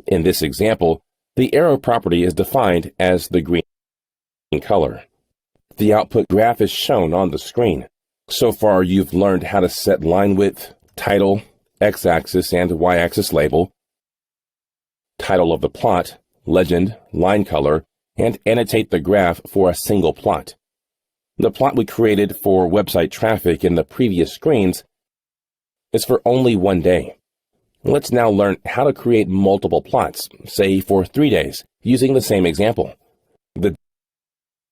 In this example, the arrow property is defined as the green color. The output graph is shown on the screen. So far, you've learned how to set line width, title, x-axis and y-axis label, title of the plot, legend, line color, and annotate the graph for a single plot. The plot we created for website traffic in the previous screens is for only 1 day. Let's now learn how to create multiple plots, say for 3 days, using the same example. The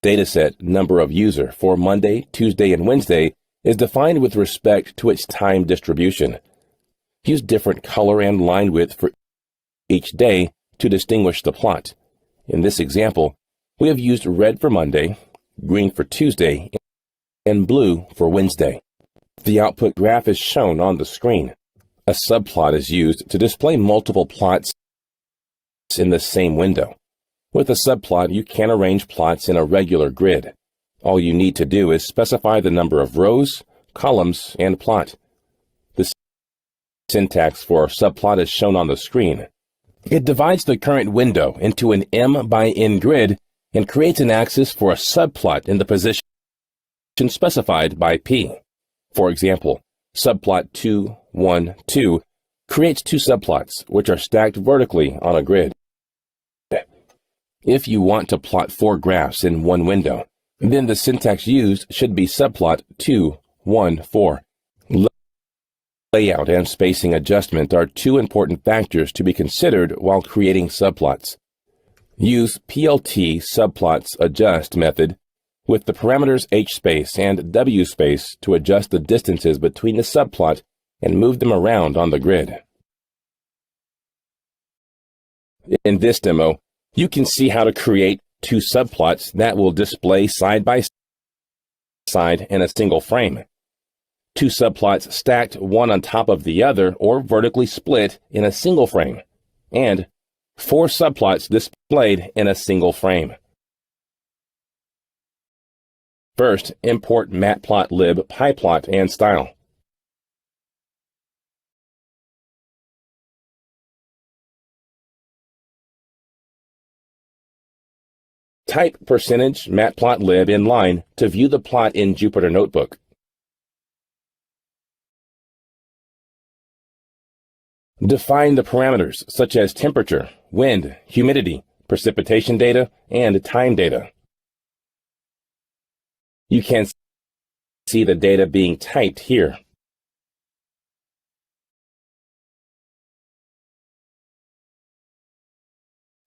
dataset number of user for Monday, Tuesday, and Wednesday is defined with respect to its time distribution. Use different color and line width for each day to distinguish the plot. In this example, we have used red for Monday, green for Tuesday, and blue for Wednesday. The output graph is shown on the screen. A subplot is used to display multiple plots in the same window. With a subplot, you can arrange plots in a regular grid. All you need to do is specify the number of rows, columns, and plot. The syntax for a subplot is shown on the screen. It divides the current window into an M by N grid and creates an axis for a subplot in the position specified by P. For example, subplot 2, 1, 2 creates 2 subplots, which are stacked vertically on a grid. If you want to plot 4 graphs in one window, then the syntax used should be subplot 2, 1, 4. Layout and spacing adjustment are 2 important factors to be considered while creating subplots. Use PLT subplots adjust method with the parameters hspace and wspace to adjust the distances between the subplot and move them around on the grid. In this demo, you can see how to create 2 subplots that will display side by side in a single frame. 2 subplots stacked one on top of the other or vertically split in a single frame, and 4 subplots displayed in a single frame. First, import matplotlib pyplot and style. Type %matplotlib in line to view the plot in Jupyter Notebook. Define the parameters such as temperature, wind, humidity, precipitation data, and time data. You can see the data being typed here.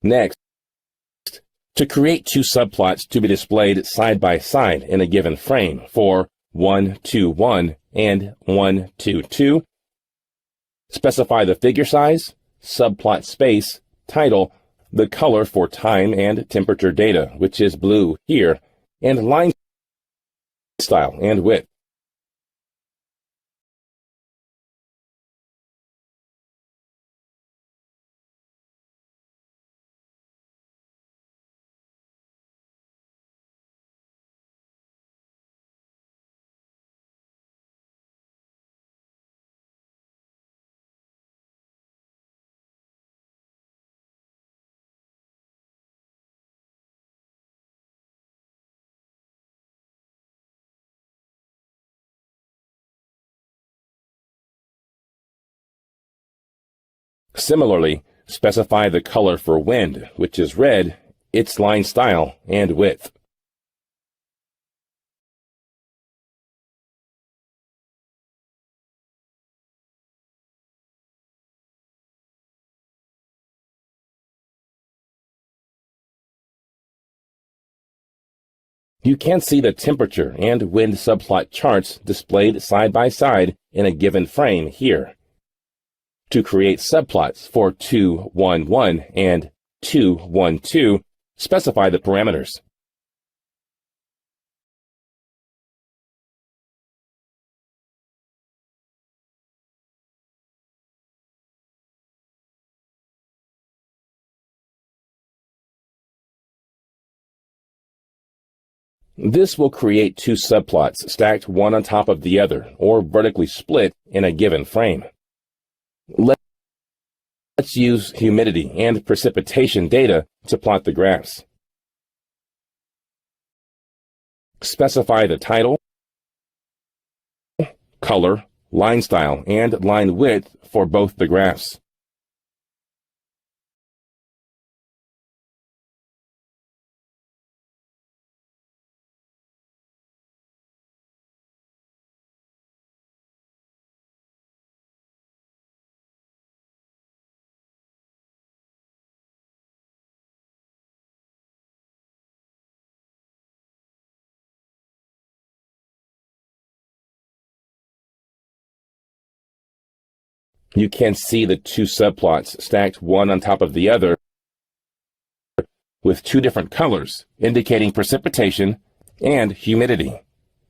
Next, to create 2 subplots to be displayed side by side in a given frame for 1, 2, 1 and 1, 2, 2, specify the figure size, subplot space, title, the color for time and temperature data, which is blue here, and line style and width. Similarly, specify the color for wind, which is red, its line style, and width. You can see the temperature and wind subplot charts displayed side by side in a given frame here. To create subplots for 211 and 212, specify the parameters. This will create two subplots stacked one on top of the other or vertically split in a given frame. Let's use humidity and precipitation data to plot the graphs. Specify the title, color, line style, and line width for both the graphs. You can see the two subplots stacked one on top of the other with two different colors indicating precipitation and humidity.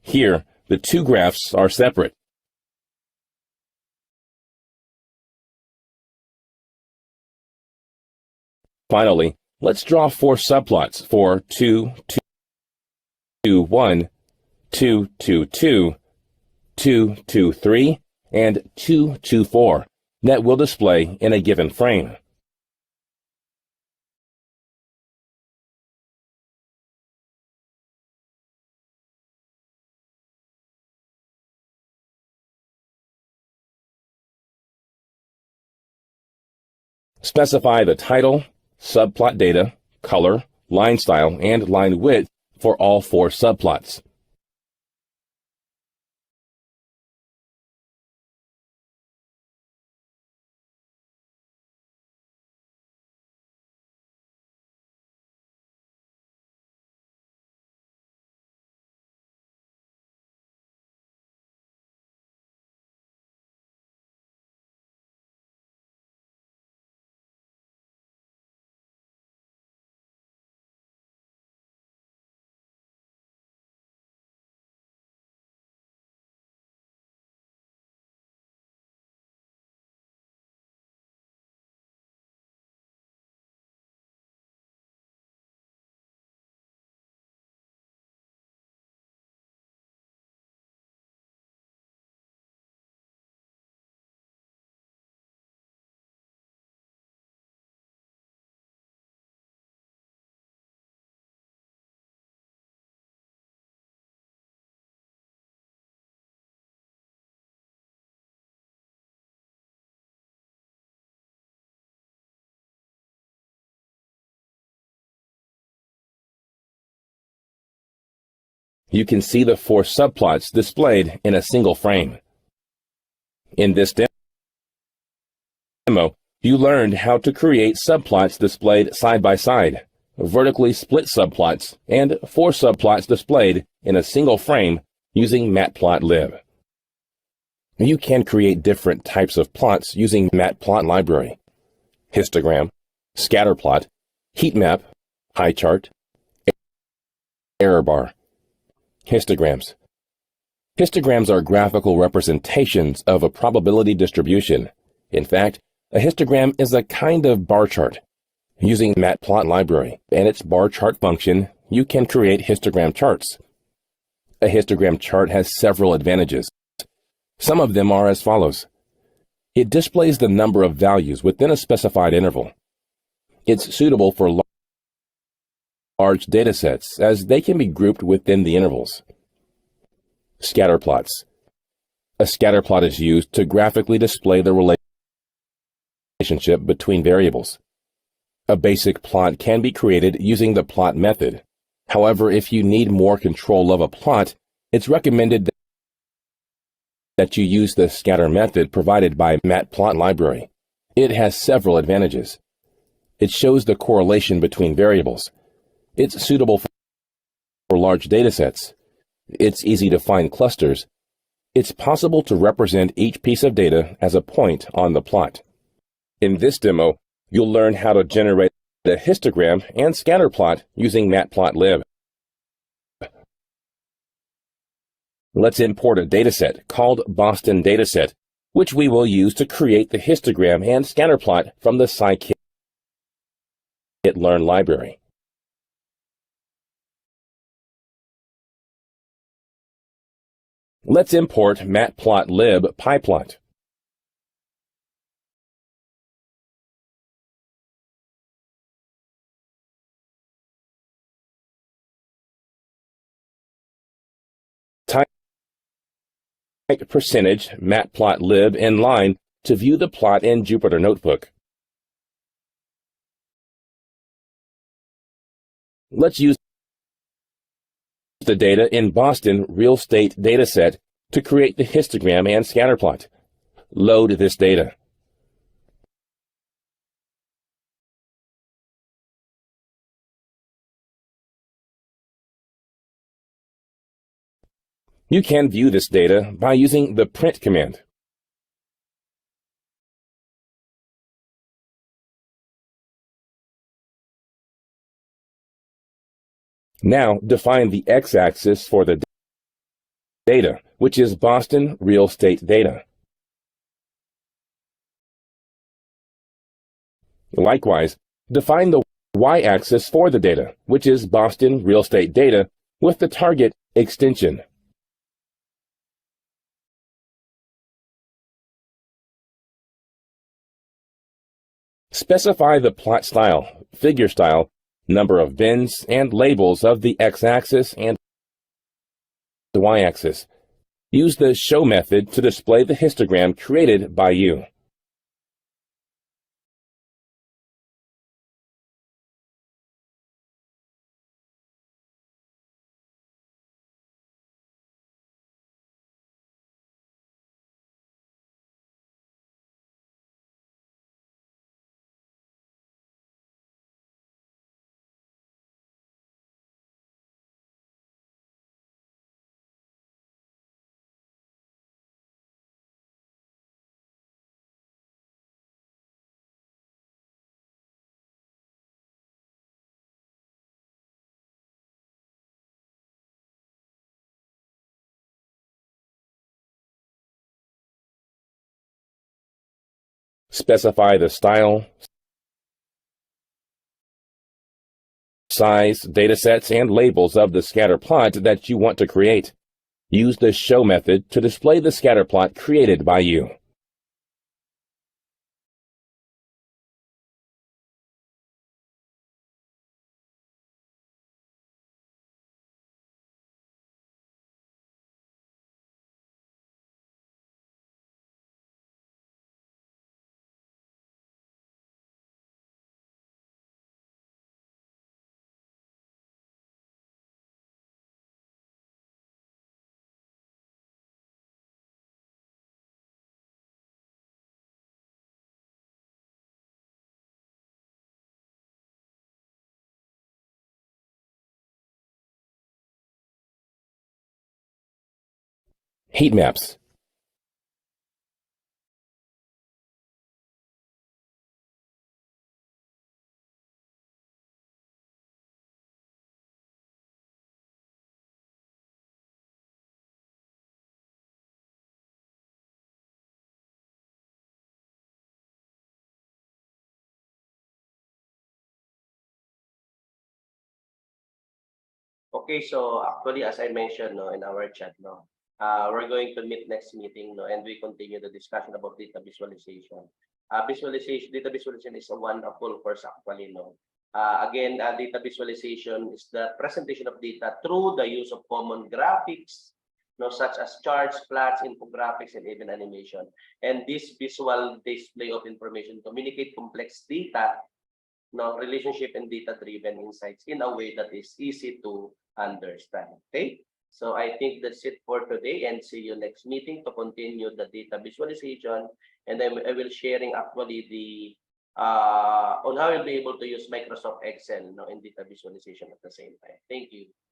Here, the two graphs are separate. Finally, let's draw four subplots for 221, 222, 223, and 224 that will display in a given frame. Specify the title, subplot data, color, line style, and line width for all four subplots. You can see the four subplots displayed in a single frame. In this demo, you learned how to create subplots displayed side by side, vertically split subplots, and four subplots displayed in a single frame using Matplotlib. You can create different types of plots using Matplot library: histogram, scatterplot, heat map, pie chart, error bar, Histograms. Histograms are graphical representations of a probability distribution. In fact, a histogram is a kind of bar chart. Using Matplot library and its bar chart function, you can create histogram charts. A histogram chart has several advantages. Some of them are as follows. It displays the number of values within a specified interval. It's suitable for large datasets as they can be grouped within the intervals. Scatterplots. A scatterplot is used to graphically display the relationship between variables. A basic plot can be created using the plot method. However, if you need more control of a plot, it's recommended that you use the scatter method provided by Matplot library. It has several advantages. It shows the correlation between variables. It's suitable for large datasets. It's easy to find clusters. It's possible to represent each piece of data as a point on the plot. In this demo, you'll learn how to generate a histogram and scatterplot using Matplotlib. Let's import a dataset called Boston Dataset, which we will use to create the histogram and scatterplot from the scikit-learn library. Let's import Matplotlib pyplot. Type percentage matplotlib in line to view the plot in Jupyter Notebook. Let's use the data in Boston Real Estate Dataset to create the histogram and scatterplot. Load this data. You can view this data by using the print command. Now define the x-axis for the data, which is Boston Real Estate Data. Likewise, define the y-axis for the data, which is Boston Real Estate Data, with the target extension. Specify the plot style, figure style, number of bins, and labels of the x-axis and the y-axis. Use the show method to display the histogram created by you. Specify the style, size, datasets, and labels of the scatter plot that you want to create. Use the show method to display the scatter plot created by you. Heat maps. Okay, so actually, as I mentioned, no, in our chat, no, we're going to meet next meeting, no, and we continue the discussion about data visualization. Data visualization is a wonderful course actually, no. Again, data visualization is the presentation of data through the use of common graphics, no, such as charts, plots, infographics, and even animation. And this visual display of information communicate complex data, no, relationship and data-driven insights in a way that is easy to understand. Okay, so I think that's it for today, and see you next meeting to continue the data visualization. And then I will sharing actually the on how you'll be able to use Microsoft Excel, no, in data visualization at the same time. Thank you.